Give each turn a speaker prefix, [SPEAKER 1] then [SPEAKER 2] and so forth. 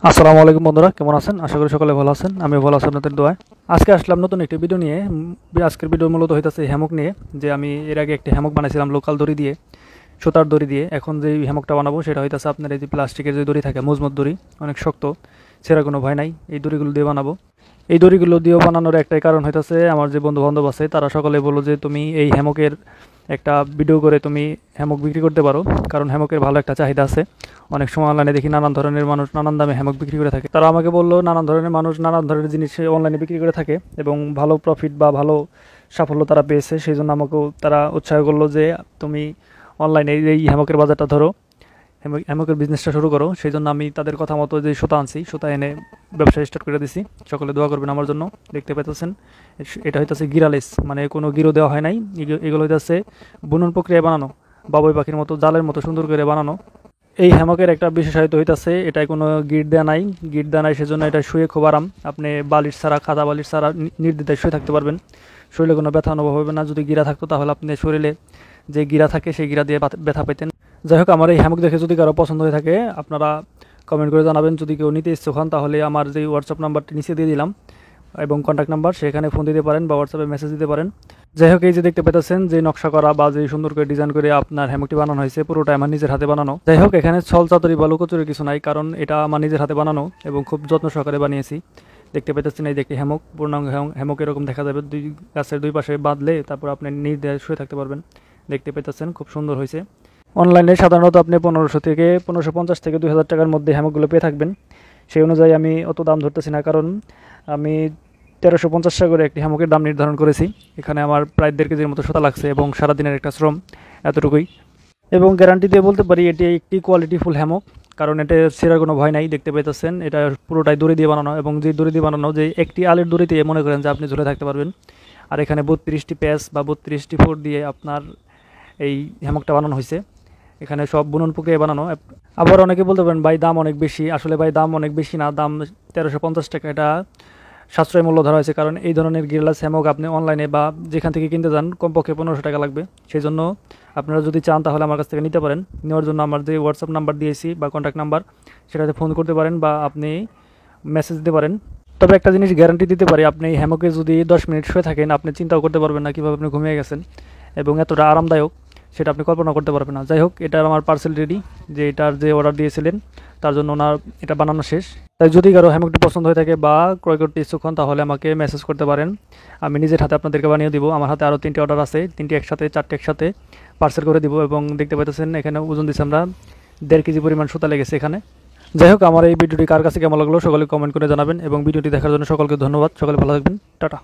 [SPEAKER 1] আসসালামু আলাইকুম বন্ধুরা, কেমন আছেন? আশা করি সকলে ভালো আছেন। আমি ভালো আছি আপনাদের দোয়ায়। আজকে আসলাম নতুন একটি ভিডিও নিয়ে। আজকের ভিডিও মূলত হইতাছে হ্যামক নিয়ে। যে আমি এর আগে একটি হ্যামক বানাইছিলাম লোকাল দড়ি দিয়ে, সুতার দড়ি দিয়ে। এখন যে হ্যামকটা বানাবো সেটা হইতাছে আপনার এই যে প্লাস্টিকের যে দড়ি থাকে, মজবুত দড়ি, অনেক শক্ত, ছেঁড়ার কোনো ভয় নাই। এই দড়িগুলো দিয়ে বানাবো। এই দড়িগুলো দিয়েও বানানোর একটাই কারণ হইতাছে, আমার যে বন্ধু বান্ধব আছে তারা সকলে বললো যে তুমি এই হ্যামকের একটা ভিডিও করে তুমি হ্যামক বিক্রি করতে পারো, কারণ হ্যামকের ভালো একটা চাহিদা আছে। অনেক সময় অনলাইনে দেখি নানান ধরনের মানুষ নানান দামে হ্যামক বিক্রি করে থাকে। তারা আমাকে বললো নানান ধরনের মানুষ নানান ধরনের জিনিস অনলাইনে বিক্রি করে থাকে এবং ভালো প্রফিট বা ভালো সাফল্য তারা পেয়েছে। সেই জন্য আমাকেও তারা উৎসাহ করলো যে তুমি অনলাইনে এই হ্যামকের বাজারটা ধরো, হ্যামকের বিজনেসটা শুরু করো। সেই জন্য আমি তাদের কথা মতো যে সুতা আনছি, সুতা এনে ব্যবসা স্টার্ট করে দিছি। সকলে দোয়া করবেন আমার জন্য। দেখতে পেতেছেন এটা হইতেছে গিরালেস, মানে কোনো গিরো দেওয়া হয় নাই। এগুলো হইতেছে বুনন প্রক্রিয়ায় বানানো, বাবুই পাখির মতো জালের মতো সুন্দর করে বানানো। এই হ্যামকের একটা বিশেষায়িত হইতাছে এটায় কোনো গিট দেওয়া নাই। গিট দেওয়া নাই সেজন্য এটা শুয়ে খুব আরাম। আপনি বালিশ ছাড়া, খাদা বালিশ ছাড়া নির্দ্বিধায় শুয়ে থাকতে পারবেন। শরীরে কোনো ব্যথা অনুভব হবে না। যদি গিরা থাকতো তাহলে আপনি শরীরে যে গিরা থাকে সেই গিরা দিয়ে ব্যথা পেতেন। যাই হোক, আমার এই হ্যামক দেখে যদি কারো পছন্দ হয়ে থাকে আপনারা কমেন্ট করে জানাবেন। যদি কেউ নিতে ইচ্ছুক হন তাহলে আমার যে হোয়াটসঅ্যাপ নাম্বারটি নিচে দিয়ে দিলাম এবং কন্ট্যাক্ট নাম্বার, সেখানে ফোন দিতে পারেন বা হোয়াটসঅ্যাপে মেসেজ দিতে পারেন। যাই হোক, এই যে দেখতে পেতেছেন যে নকশা করা বা যে সুন্দর করে ডিজাইন করে আপনার হ্যামকটি বানানো হয়েছে, পুরোটা আমার নিজের হাতে বানানো। যাই হোক, এখানে ছল চাতুরি বা লুকোচুরির কিছু নাই, কারণ এটা আমার নিজের হাতে বানানো এবং খুব যত্ন সহকারে বানিয়েছি। দেখতে পেতেছেন এই দেখি হ্যামক, পূর্ণাঙ্গ হ্যামক এরকম দেখা যাবে। দুই গাছের দুই পাশে বাঁধলে তারপর আপনি নির্দ্বিধায় শুয়ে থাকতে পারবেন। দেখতে পেতেছেন খুব সুন্দর হয়েছে। অনলাইনে সাধারণত আপনি 1500 থেকে 1550 থেকে 2000 টাকার মধ্যে হ্যামকগুলো পেয়ে থাকবেন। সেই অনুযায়ী আমি অত দাম ধরতেছি না, কারণ আমি 1350 টাকা করে একটি হ্যামকের দাম নির্ধারণ করেছি। এখানে আমার প্রায় 1.5 কেজির মতো সুতা লাগছে এবং সারাদিনের একটা শ্রম, এতটুকুই। এবং গ্যারান্টি দিয়ে বলতে পারি এটি একটি কোয়ালিটিফুল হ্যামক, কারণ এটা ছেঁড়ার কোনো ভয় নাই। দেখতে পেতেছেন এটা পুরোটাই দড়ি দিয়ে বানানো, এবং যে দড়ি দিয়ে বানানো, যে একটি আলের দড়িতে মনে করেন যে আপনি ঝুলে থাকতে পারবেন। আর এখানে 32টি প্যাচ বা 32টি ফোর দিয়ে আপনার এই হ্যামকটা বানানো হয়েছে। এখানে সব বুনন প্রক্রিয়া বানানো। আবার অনেকে বলতে পারেন ভাই দাম অনেক বেশি। আসলে ভাই দাম অনেক বেশি না, দাম 1350 টাকা। এটা সাশ্রয় মূল্য ধরা হয়েছে, কারণ এই ধরনের গিরালাস হ্যামক আপনি অনলাইনে বা যেখান থেকে কিনতে যান কমপক্ষে 1500 টাকা লাগবে। সেই জন্য আপনারা যদি চান তাহলে আমার কাছ থেকে নিতে পারেন। নেওয়ার জন্য আমার যে হোয়াটসঅ্যাপ নাম্বার দিয়েছি বা কন্ট্যাক্ট নাম্বার, সেটাতে ফোন করতে পারেন বা আপনি মেসেজ দিতে পারেন। তবে একটা জিনিস গ্যারান্টি দিতে পারি, আপনি এই হ্যামকে যদি 10 মিনিট শুয়ে থাকেন আপনি চিন্তাও করতে পারবেন না কীভাবে আপনি ঘুমিয়ে গেছেন, এবং এতটা আরামদায়ক সেটা আপনি কল্পনা করতে পারবেন না। যাই হোক, এটার আমার পার্সেল রেডি। যে এটার যে অর্ডার দিয়েছিলেন তার জন্য ওনার এটা বানানো শেষ। তাই যদি কারো হ্যামকটি পছন্দ হয়ে থাকে বা ক্রয় করতে ইচ্ছুক হন তাহলে আমাকে মেসেজ করতে পারেন। আমি নিজের হাতে আপনাদেরকে বানিয়ে দিব। আমার হাতে আরও 3টি অর্ডার আছে, 3টি একসাথে, 4টি একসাথে পার্সেল করে দিব। এবং দেখতে পাচ্ছেন এখানে ওজন দিচ্ছি আমরা 1.5 কেজি পরিমাণ সুতা লেগেছে এখানে। যাই হোক, আমার এই ভিডিওটি কার কাছে কেমন লাগলো সকলে কমেন্ট করে জানাবেন, এবং ভিডিওটি দেখার জন্য সকলকে ধন্যবাদ। সকলে ভালো থাকবেন। টাটা।